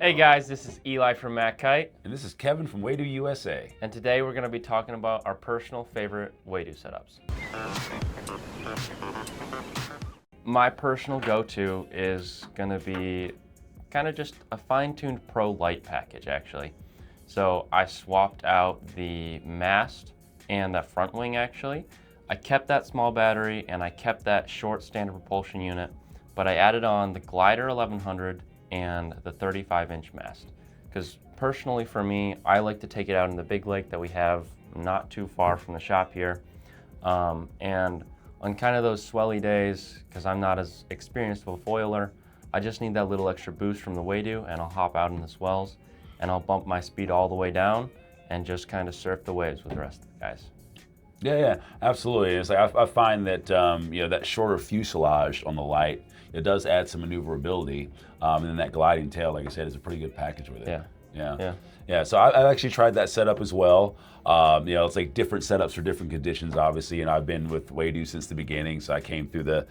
Hey guys, this is Eli from MACkite, And this is Kevin from Waydoo USA. and today we're going to be talking about our personal favorite Waydoo setups. My personal go-to is going to be kind of just a fine-tuned Pro Lite package actually. So I swapped out the mast and the front wing actually. I kept that small battery and I kept that short standard propulsion unit, but I added on the Glider 1100 and the 35-inch mast. Because personally for me, I like to take it out in the big lake that we have not too far from the shop here. And on kind of those swelly days, because I'm not as experienced of a foiler, I just need that little extra boost from the Waydoo and I'll hop out in the swells and I'll bump my speed all the way down and just kind of surf the waves with the rest of the guys. Yeah, absolutely. It's like I find that that shorter fuselage on the Lite, it does add some maneuverability, and then that gliding tail, like I said, is a pretty good package with it. Yeah. So I've actually tried that setup as well. It's like different setups for different conditions, obviously, and I've been with Waydoo since the beginning. So I came through the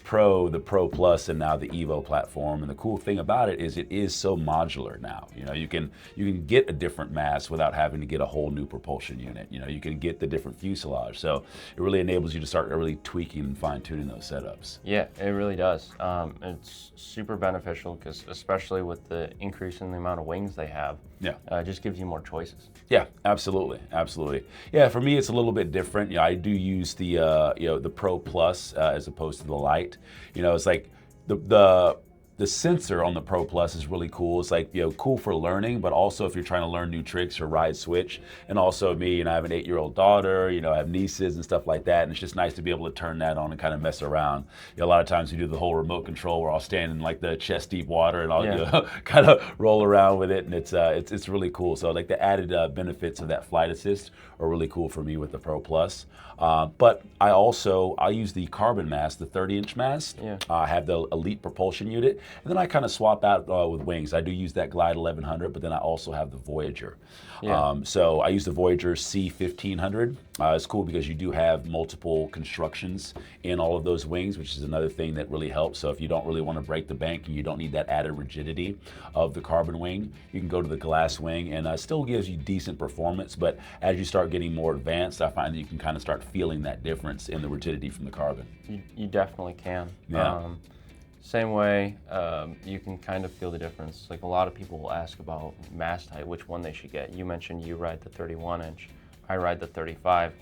Pro Plus, and now the Evo platform. And the cool thing about it is so modular now. You can get a different mast without having to get a whole new propulsion unit. You can get the different fuselage. So it really enables you to start really tweaking and fine tuning those setups. Yeah, it really does. It's super beneficial because especially with the increase in the amount of wings they have, it just gives you more choices. Yeah, absolutely. Yeah, for me it's a little bit different. I do use the Pro Plus as opposed to the Lite. It's like the sensor on the Pro Plus is really cool. It's like, cool for learning, but also if you're trying to learn new tricks or ride switch. And also me, I have an 8-year-old daughter, I have nieces and stuff like that. And it's just nice to be able to turn that on and kind of mess around. A lot of times we do the whole remote control where I'll stand in like the chest deep water and I'll kind of roll around with it. And it's really cool. So like the added benefits of that flight assist are really cool for me with the Pro Plus. But I use the carbon mast, the 30-inch mast. I have the Elite propulsion unit. And then I kind of swap out with wings. I do use that Glide 1100, but then I also have the Voyager. So I use the Voyager C1500. It's cool because you do have multiple constructions in all of those wings, which is another thing that really helps. So if you don't really want to break the bank and you don't need that added rigidity of the carbon wing, you can go to the glass wing, and it still gives you decent performance. But as you start getting more advanced, I find that you can kind of start feeling that difference in the rigidity from the carbon. You definitely can. Yeah. Same way, you can kind of feel the difference. Like a lot of people will ask about mast height, which one they should get. You mentioned you ride the 31-inch. I ride the 35.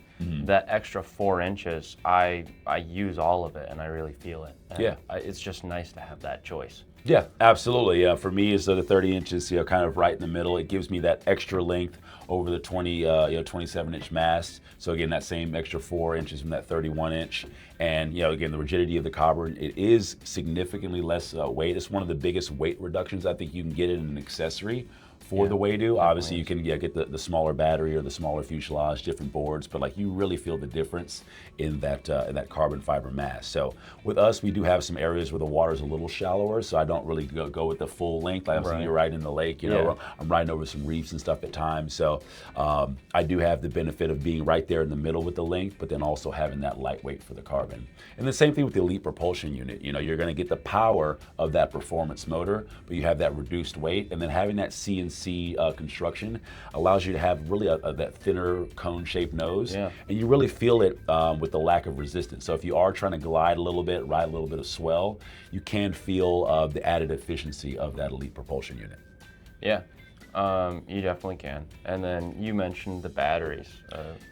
That extra 4 inches, I use all of it and I really feel it. And it's just nice to have that choice. Yeah, absolutely. Yeah, for me, is the 30 inches, kind of right in the middle. It gives me that extra length over the 27-inch mast. So again, that same extra 4 inches from that 31-inch. And again, the rigidity of the carbon, it is significantly less weight. It's one of the biggest weight reductions I think you can get in an accessory for the Waydoo. Obviously you can get the smaller battery or the smaller fuselage, different boards, but like you really feel the difference in that carbon fiber mast. So with us, we do have some areas where the water is a little shallower, so I don't really go with the full length. Obviously you're riding in the lake, I'm riding over some reefs and stuff at times. So I do have the benefit of being right there in the middle with the length, but then also having that lightweight for the carbon. And the same thing with the Elite propulsion unit. You're gonna get the power of that performance motor, but you have that reduced weight, and then having that CNC construction allows you to have really that thinner cone-shaped nose, and you really feel it with the lack of resistance. So if you are trying to glide a little bit, ride a little bit of swell, you can feel the added efficiency of that Elite propulsion unit. Yeah. You definitely can. And then you mentioned the batteries.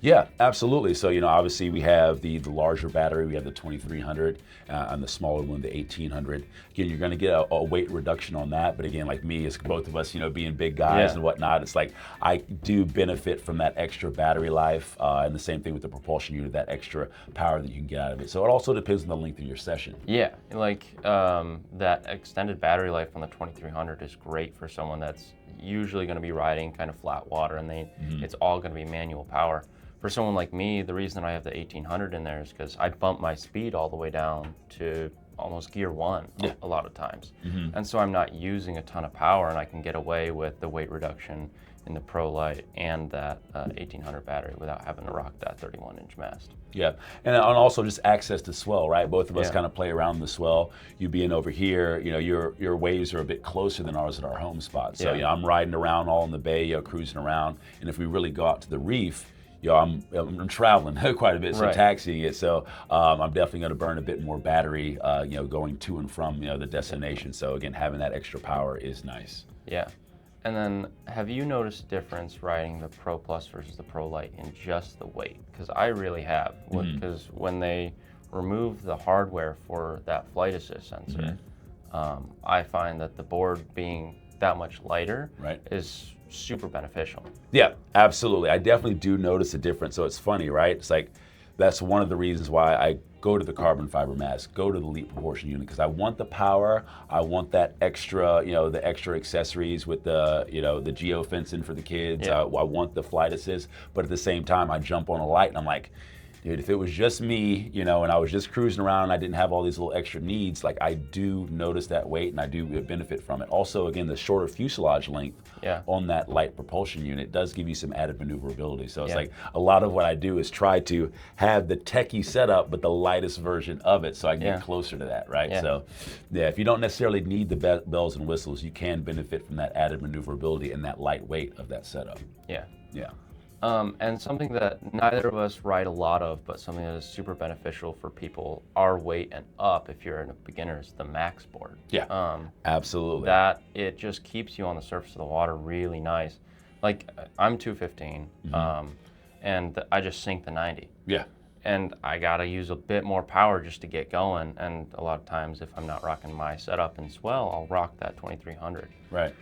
Yeah, absolutely. So, obviously we have the larger battery, we have the 2300, and the smaller one, the 1800. Again, you're going to get a weight reduction on that. But again, like me, as both of us, being big guys and whatnot, it's like I do benefit from that extra battery life. And the same thing with the propulsion unit, that extra power that you can get out of it. So it also depends on the length of your session. Yeah, like that extended battery life on the 2300 is great for someone that's usually going to be riding kind of flat water, and it's all going to be manual power. For someone like me, the reason I have the 1800 in there is because I bump my speed all the way down to almost gear one Yeah. a lot of times. And so I'm not using a ton of power, and I can get away with the weight reduction in the Pro Lite and that 1800 battery without having to rock that 31-inch mast. Yeah, and also just access to swell, right? Both of us Yeah. kind of play around the swell. You being over here, your waves are a bit closer than ours at our home spot. So Yeah. I'm riding around all in the bay, cruising around, and if we really go out to the reef, I'm traveling quite a bit, so Right. taxiing it. So I'm definitely going to burn a bit more battery, going to and from the destination. So again, having that extra power is nice. Yeah. And then, have you noticed a difference riding the Pro Plus versus the Pro Lite in just the weight? Because I really have. Because when they remove the hardware for that flight assist sensor, I find that the board being that much lighter Right. is super beneficial. Yeah, absolutely. I definitely do notice a difference. So it's funny, right? It's like, that's one of the reasons why I go to the carbon fiber mask, go to the Leap propulsion unit, because I want the power, I want that extra, the extra accessories with the, the geofencing for the kids. Yeah. I want the flight assist, but at the same time, I jump on a light and I'm like, dude, if it was just me, and I was just cruising around and I didn't have all these little extra needs, like I do notice that weight and I do benefit from it. Also, again, the shorter fuselage length on that light propulsion unit does give you some added maneuverability. So it's like a lot of what I do is try to have the techie setup, but the lightest version of it so I can get closer to that, right? Yeah. So yeah, if you don't necessarily need the bells and whistles, you can benefit from that added maneuverability and that lightweight of that setup. Yeah. Yeah. And something that neither of us ride a lot of, but something that is super beneficial for people our weight and up, if you're a beginner, is the Max board. Yeah, absolutely. That it just keeps you on the surface of the water really nice. Like I'm 215, and I just sink the 90. Yeah. And I gotta use a bit more power just to get going. And a lot of times, if I'm not rocking my setup in swell, I'll rock that 2300. Right.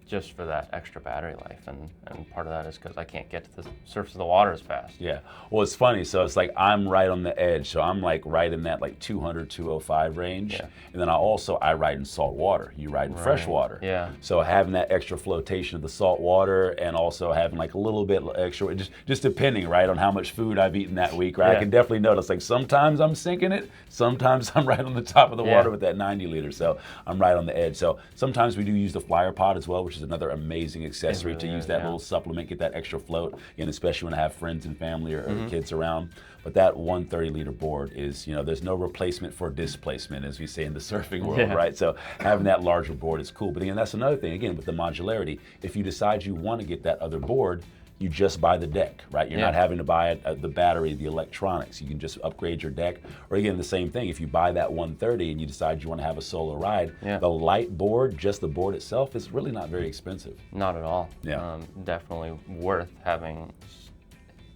Just for that extra battery life, and part of that is because I can't get to the surface of the water as fast. Yeah, well, it's funny. So it's like I'm right on the edge. So I'm like right in that like 200, 205 range. Yeah. And then I ride in salt water. You ride in fresh water. Yeah. So having that extra flotation of the salt water and also having like a little bit extra, just depending, right, on how much food I've eaten that week, right? I can definitely notice like sometimes I'm sinking it, sometimes I'm right on the top of the water with that 90 liter. So I'm right on the edge. So sometimes we do use the flyer pod as well, which is another amazing accessory to use that little supplement, get that extra float, and especially when I have friends and family or kids around. But that 130 liter board is, there's no replacement for displacement, as we say in the surfing world, right? So having that larger board is cool. But again, that's another thing, again, with the modularity. If you decide you want to get that other board, you just buy the deck, right? You're not having to buy the battery, the electronics. You can just upgrade your deck. Or again, the same thing, if you buy that 130 and you decide you want to have a solo ride, the light board, just the board itself, is really not very expensive. Not at all. Yeah. Definitely worth having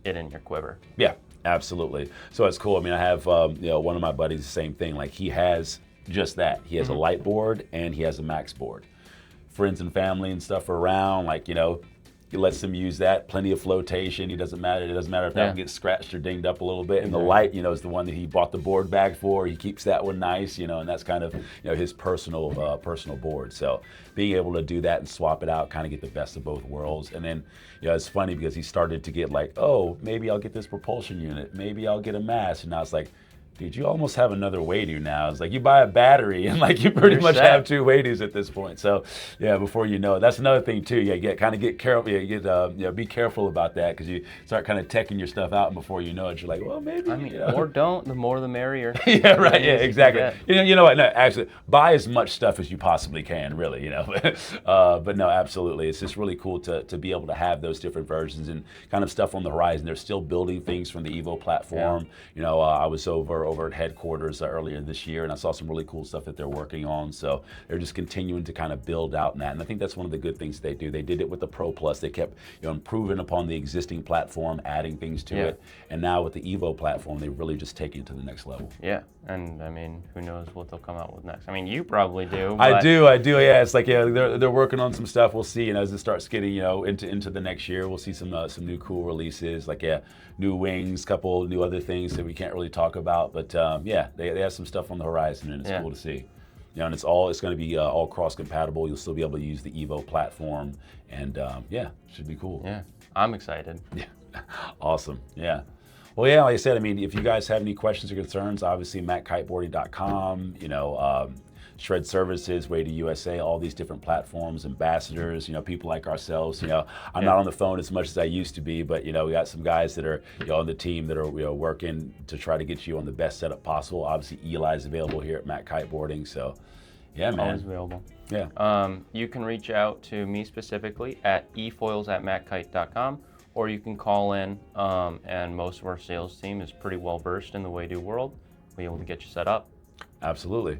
it in your quiver. Yeah, absolutely. So it's cool. I mean, I have one of my buddies, the same thing. Like he has just that. He has a light board and he has a Max board. Friends and family and stuff are around, like, he lets them use that. Plenty of flotation. It doesn't matter if that one gets scratched or dinged up a little bit. And the light, is the one that he bought the board bag for. He keeps that one nice, and that's kind of, his personal board. So being able to do that and swap it out, kind of get the best of both worlds. And then, it's funny because he started to get like, oh, maybe I'll get this propulsion unit. Maybe I'll get a Mast. And now it's like, dude, you almost have another Waydoo now. It's like you buy a battery and like you pretty much have two Waydoos at this point. So yeah, before you know it, that's another thing too. Yeah, get careful. Be careful about that because you start kind of teching your stuff out, and before you know it, you're like, well, maybe. I mean, or don't. The more, the merrier. Yeah, right. Yeah, exactly. You know what? No, actually, buy as much stuff as you possibly can. Really, But no, absolutely, it's just really cool to be able to have those different versions and kind of stuff on the horizon. They're still building things from the Evo platform. Yeah. I was over at headquarters earlier this year, and I saw some really cool stuff that they're working on. So they're just continuing to kind of build out in that, and I think that's one of the good things they do. They did it with the Pro Plus. They kept improving upon the existing platform, adding things to it, and now with the Evo platform, they really just take it to the next level. Yeah, and I mean, who knows what they'll come out with next? I mean, you probably do. I do. Yeah, it's like they're working on some stuff. We'll see. As it starts getting into the next year, we'll see some new cool releases. Like new wings, couple new other things that we can't really talk about. But they have some stuff on the horizon, and it's cool to see. And it's going to be all cross compatible. You'll still be able to use the Evo platform, and should be cool. Yeah, I'm excited. Yeah, awesome. Yeah. Well, yeah, like I said, I mean, if you guys have any questions or concerns, obviously MACkiteboarding.com, Shred Services, Waydoo USA, all these different platforms, ambassadors, people like ourselves. I'm not on the phone as much as I used to be, but we got some guys that are on the team that are working to try to get you on the best setup possible. Obviously, Eli is available here at MACkiteboarding, so yeah, man. Always available. Yeah. You can reach out to me specifically at eFoils@MACkite.com, or you can call in, and most of our sales team is pretty well versed in the Waydoo world. We'll be able to get you set up. Absolutely.